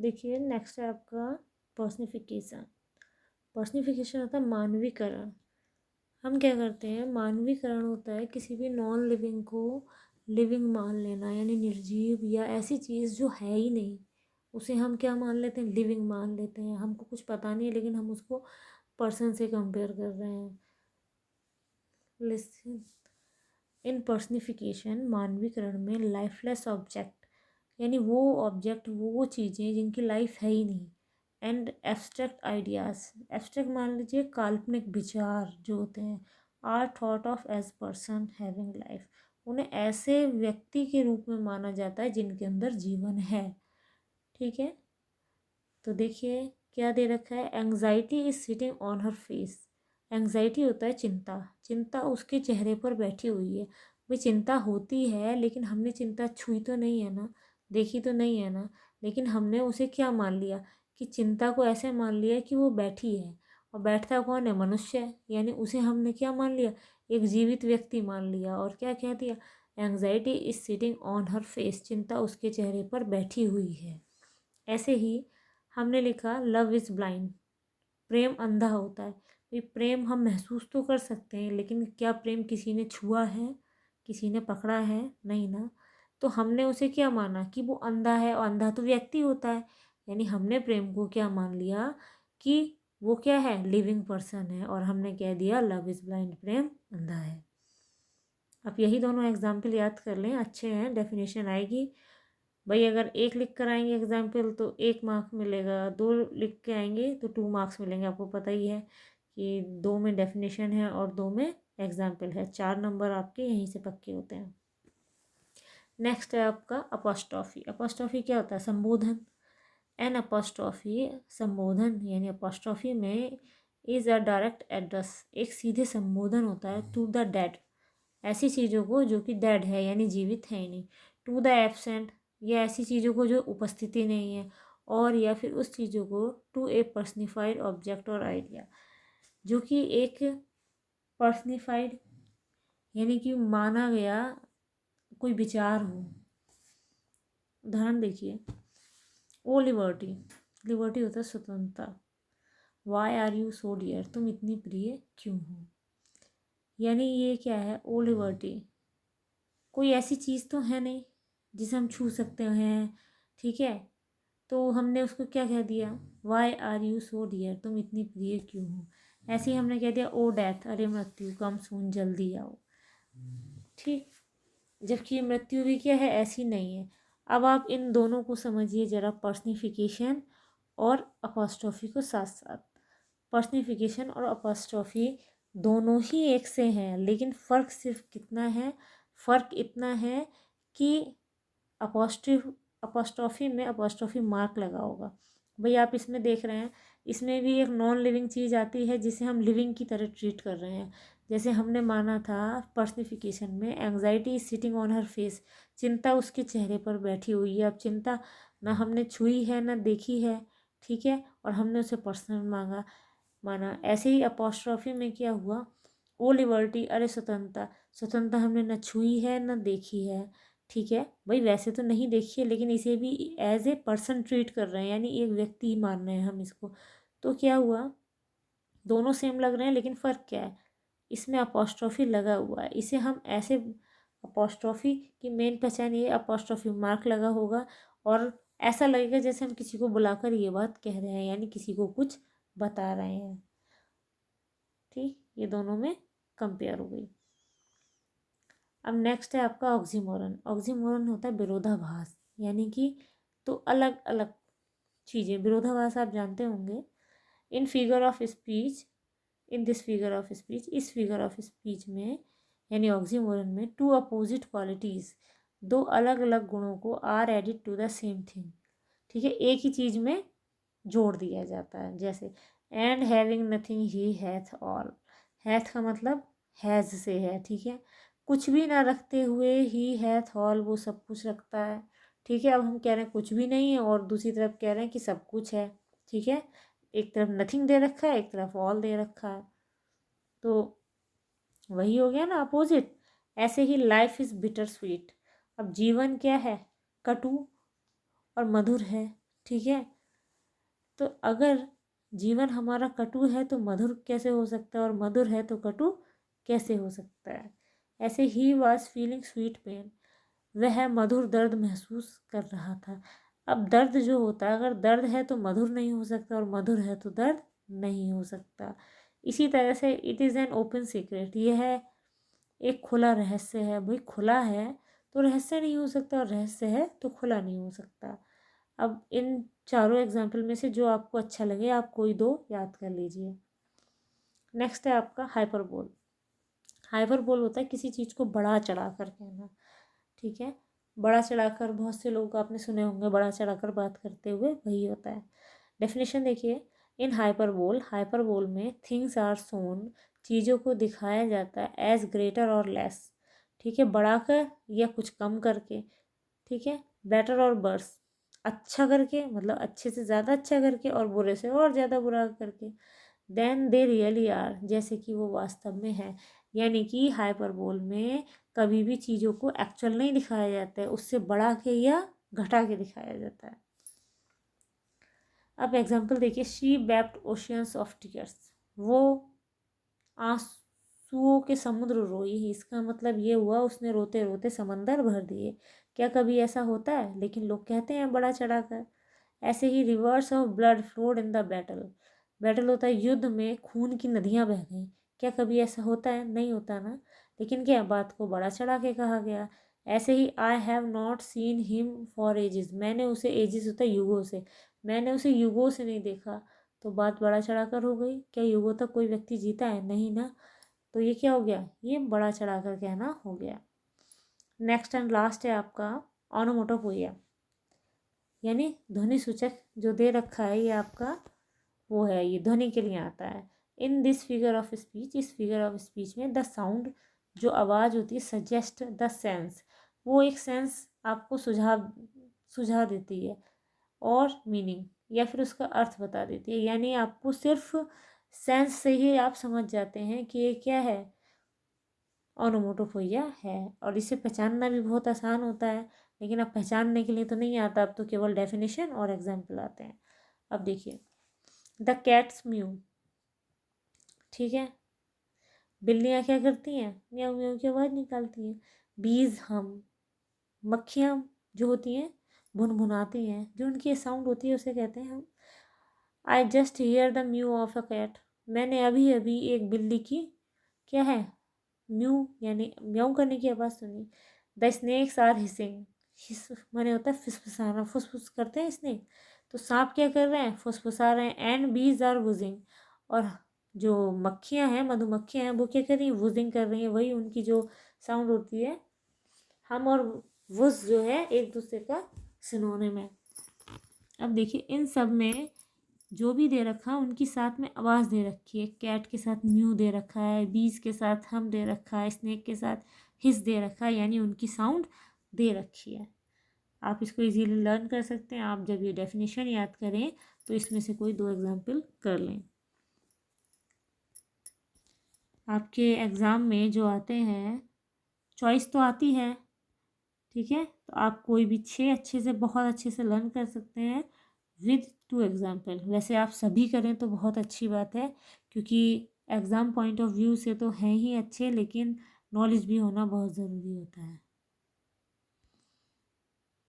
देखिए नेक्स्ट है आपका पर्सनिफिकेशन। पर्सनिफिकेशन होता है मानवीकरण। हम क्या करते हैं, मानवीकरण होता है किसी भी नॉन लिविंग को लिविंग मान लेना, यानी निर्जीव या ऐसी चीज़ जो है ही नहीं उसे हम क्या मान लेते हैं, लिविंग मान लेते हैं। हमको कुछ पता नहीं है लेकिन हम उसको पर्सन से कंपेयर कर रहे हैं। लिसन, इन पर्सनिफिकेशन मानवीकरण में लाइफलेस ऑब्जेक्ट, यानी वो ऑब्जेक्ट वो चीज़ें जिनकी लाइफ है ही नहीं, एंड एब्स्ट्रैक्ट आइडियाज़, एब्स्ट्रैक्ट मान लीजिए काल्पनिक विचार जो होते हैं, are thought of as person having life, उन्हें ऐसे व्यक्ति के रूप में माना जाता है जिनके अंदर जीवन है। ठीक है, तो देखिए क्या दे रखा है, anxiety is sitting on her face. Anxiety होता है चिंता, चिंता उसके चेहरे पर बैठी हुई है। भाई चिंता होती है लेकिन हमने चिंता छुई तो नहीं है ना, देखी तो नहीं है ना, लेकिन हमने उसे क्या मान लिया कि चिंता को ऐसे मान लिया कि वो बैठी है। और बैठता कौन है, मनुष्य है, यानी उसे हमने क्या मान लिया, एक जीवित व्यक्ति मान लिया। और क्या कह दिया, anxiety is sitting on her face, चिंता उसके चेहरे पर बैठी हुई है। ऐसे ही हमने लिखा लव इज़ ब्लाइंड, प्रेम अंधा होता है। ये प्रेम हम महसूस तो कर सकते हैं लेकिन क्या प्रेम किसी ने छुआ है, किसी ने पकड़ा है, नहीं ना। तो हमने उसे क्या माना कि वो अंधा है, और अंधा तो व्यक्ति होता है, यानी हमने प्रेम को क्या मान लिया कि वो क्या है, लिविंग पर्सन है, और हमने कह दिया लव इज़ ब्लाइंड, प्रेम अंधा है। अब यही दोनों एग्जाम्पल याद कर लें, अच्छे हैं, डेफिनेशन आएगी। भाई अगर एक लिख कर आएंगे एग्जाम्पल तो 1 मार्क मिलेगा, 2 लिख के आएंगे तो 2 मार्क्स मिलेंगे। आपको पता ही है कि 2 में डेफिनेशन है और 2 में एग्जाम्पल है, 4 नंबर आपके यहीं से पक्के होते हैं। नेक्स्ट है आपका अपोस्ट्रॉफी। अपोस्ट्रॉफी क्या होता है, संबोधन। एन अपोस्ट्रॉफी संबोधन, यानी अपोस्ट्रॉफी में इज़ अ डायरेक्ट एड्रेस, एक सीधे संबोधन होता है टू द डेड, ऐसी चीज़ों को जो कि डेड है यानी जीवित है ही नहीं, टू द एब्सेंट, या ऐसी चीज़ों को जो उपस्थिति नहीं है, और या फिर उस चीज़ों को टू ए पर्सनिफाइड ऑब्जेक्ट और आइडिया, जो कि एक पर्सनिफाइड यानी कि माना गया कोई विचार हो। उदाहरण देखिए, ओ लिबर्टी, लिबर्टी होता है स्वतंत्रता। Why are you so dear, तुम इतनी प्रिय क्यों हो, यानी ये क्या है, ओ लिबर्टी कोई ऐसी चीज़ तो है नहीं जिसे हम छू सकते हैं, ठीक है, तो हमने उसको क्या कह दिया, why are you so dear, तुम इतनी प्रिय क्यों हो। ऐसे ही हमने कह दिया ओ डेथ, अरे मृत्यु कम सून जल्दी आओ, ठीक, जबकि मृत्यु भी क्या है, ऐसी नहीं है। अब आप इन दोनों को समझिए ज़रा, पर्सनिफिकेशन और अपोस्ट्रोफी को साथ साथ। पर्सनिफिकेशन और अपोस्ट्रोफी दोनों ही एक से हैं, लेकिन फ़र्क सिर्फ कितना है, फ़र्क इतना है कि अपोस्ट्रोफी में अपोस्ट्रोफी मार्क लगा होगा। भाई आप इसमें देख रहे हैं, इसमें भी एक नॉन लिविंग चीज़ आती है जिसे हम लिविंग की तरह ट्रीट कर रहे हैं। जैसे हमने माना था पर्सनिफिकेशन में anxiety is sitting on her face, चिंता उसके चेहरे पर बैठी हुई है। अब चिंता ना हमने छुई है ना देखी है, ठीक है, और हमने उसे पर्सनल माना। ऐसे ही अपोस्ट्रोफी में क्या हुआ, ओ लिबर्टी, अरे स्वतंत्रता, स्वतंत्रता हमने न छुई है न देखी है, ठीक है, भाई वैसे तो नहीं देखी है लेकिन इसे भी एज ए पर्सन ट्रीट कर रहे हैं, यानी एक व्यक्ति ही मान रहे हैं हम इसको। तो क्या हुआ, दोनों सेम लग रहे हैं लेकिन फ़र्क क्या है, इसमें अपोस्ट्रोफी लगा हुआ है। इसे हम ऐसे, अपोस्ट्रोफी की मेन पहचान ये अपोस्ट्रोफी मार्क लगा होगा, और ऐसा लगेगा जैसे हम किसी को बुलाकर ये बात कह रहे हैं, यानी किसी को कुछ बता रहे हैं। ठीक, ये दोनों में कंपेयर हो गई। अब नेक्स्ट है आपका ऑक्सीमोरन। ऑक्सीमोरन होता है विरोधाभास, यानी कि तो अलग अलग चीज़ें, विरोधाभास आप जानते होंगे। In figure of speech, in this figure of speech, इस फिगर ऑफ स्पीच में यानी ऑक्सीमोरन में टू अपोजिट क्वालिटीज़, दो अलग अलग गुणों को are added to the same thing, ठीक है, एक ही चीज़ में जोड़ दिया जाता है। जैसे and having nothing he hath all, hath का मतलब हैज़ से है, ठीक है, कुछ भी ना रखते हुए ही हैथ ऑल, वो सब कुछ रखता है, ठीक है। अब हम कह रहे हैं कुछ भी नहीं है और दूसरी तरफ कह रहे हैं कि सब कुछ है, ठीक है, एक तरफ नथिंग दे रखा है, एक तरफ ऑल दे रखा है, तो वही हो गया ना अपोजिट। ऐसे ही लाइफ इज़ बिटर स्वीट, अब जीवन क्या है, कटु और मधुर है, ठीक है। तो अगर जीवन हमारा कटु है तो मधुर कैसे हो सकता है, और मधुर है तो कटु कैसे हो सकता है। ऐसे ही वॉज फीलिंग स्वीट पेन, वह मधुर दर्द महसूस कर रहा था। अब दर्द जो होता है, अगर दर्द है तो मधुर नहीं हो सकता, और मधुर है तो दर्द नहीं हो सकता। इसी तरह से it is an open secret, यह है एक खुला रहस्य है। भाई खुला है तो रहस्य नहीं हो सकता, और रहस्य है तो खुला नहीं हो सकता। अब इन चारों एग्जाम्पल में से जो आपको अच्छा लगे आप कोई दो याद कर लीजिए। नेक्स्ट है आपका हाइपरबोल। हाइपरबोल होता है किसी चीज़ को बढ़ा चढ़ा कर कहना, ठीक है। बड़ा चढ़ाकर, बहुत से लोग आपने सुने होंगे बड़ा चढ़ाकर बात करते हुए, वही होता है। डेफिनेशन देखिए, इन हाइपरबोल, हाइपरबोल में थिंग्स आर सोन, चीज़ों को दिखाया जाता है एज ग्रेटर और लेस, ठीक है, बढ़ाकर या कुछ कम करके, ठीक है। बेटर और वर्स, अच्छा करके मतलब अच्छे से ज़्यादा अच्छा करके, और बुरे से और ज़्यादा बुरा करके। देन दे रियली आर, जैसे कि वो वास्तव में है। यानी कि हाइपरबोल में कभी भी चीज़ों को एक्चुअल नहीं दिखाया जाता है, उससे बढ़ा के या घटा के दिखाया जाता है। अब एग्जाम्पल देखिए, she wept oceans of tears, वो आंसुओं के समुद्र रोई। इसका मतलब ये हुआ उसने रोते रोते समंदर भर दिए। क्या कभी ऐसा होता है? लेकिन लोग कहते हैं बड़ा चढ़ाकर। ऐसे ही rivers of blood flowed in the battle, battle होता है युद्ध में खून की नदियाँ बह गई। क्या कभी ऐसा होता है? नहीं होता ना। लेकिन क्या बात को बड़ा चढ़ा के कहा गया। ऐसे ही I have not seen him for ages, मैंने उसे, एजिस होता है युगों से, मैंने उसे युगों से नहीं देखा। तो बात बड़ा चढ़ाकर हो गई। क्या युगों तक कोई व्यक्ति जीता है? नहीं ना। तो ये क्या हो गया? ये बड़ा चढ़ाकर कहना हो गया। नेक्स्ट एंड लास्ट है आपका ऑनोमोटोपोइया, यानी ध्वनि सूचक जो दे रखा है ये आपका वो है, ये ध्वनि के लिए आता है। In this figure of speech, इस फिगर ऑफ स्पीच में द साउंड, जो आवाज़ होती है, सजेस्ट द सेंस, वो एक सेंस आपको सुझाव देती है, और मीनिंग या फिर उसका अर्थ बता देती है। यानी आपको सिर्फ सेंस से ही आप समझ जाते हैं कि ये क्या है, ओनोमोटोपोइया है। और इसे पहचानना भी बहुत आसान होता है, लेकिन अब पहचानने के लिए तो नहीं आता, अब तो केवल डेफिनेशन और एग्जाम्पल आते हैं। अब देखिए, द कैट्स म्यू, ठीक है, बिल्लियाँ क्या करती हैं? म्याऊ म्याऊ की आवाज़ निकालती हैं। बीज हम, मक्खियाँ जो होती हैं भुनभुनाती हैं, जो उनकी साउंड होती है उसे कहते हैं हम। I just hear the mew of a cat, मैंने अभी अभी एक बिल्ली की क्या है, म्यू यानी म्याऊ करने की आवाज़ सुनी। द स्नेक्स आर हिसिंग, हिस माने होता है फुसफुसाना, फुसफुस करते हैं स्नेक। तो सांप क्या कर रहे हैं? फुसफुसा रहे हैं। एंड बीज आर वुजिंग, और जो मक्खियाँ हैं, मधुमक्खियाँ हैं, वो क्या कर रही हैं? वुजिंग कर रही हैं। वही उनकी जो साउंड होती है। हम और वुज जो है एक दूसरे का सिनोनिम है। अब देखिए, इन सब में जो भी दे रखा उनकी साथ में आवाज़ दे रखी है। कैट के साथ म्यू दे रखा है, बीज के साथ हम दे रखा है, स्नेक के साथ हिस दे रखा है, यानी उनकी साउंड दे रखी है। आप इसको इजीली लर्न कर सकते हैं। आप जब ये डेफिनेशन याद करें तो इसमें से कोई दो एग्जाम्पल कर लें। आपके एग्ज़ाम में जो आते हैं, चॉइस तो आती है, ठीक है, तो आप कोई भी 6 अच्छे से, बहुत अच्छे से लर्न कर सकते हैं विद 2 एग्जाम्पल। वैसे आप सभी करें तो बहुत अच्छी बात है, क्योंकि एग्ज़ाम पॉइंट ऑफ व्यू से तो हैं ही अच्छे, लेकिन नॉलेज भी होना बहुत ज़रूरी होता है।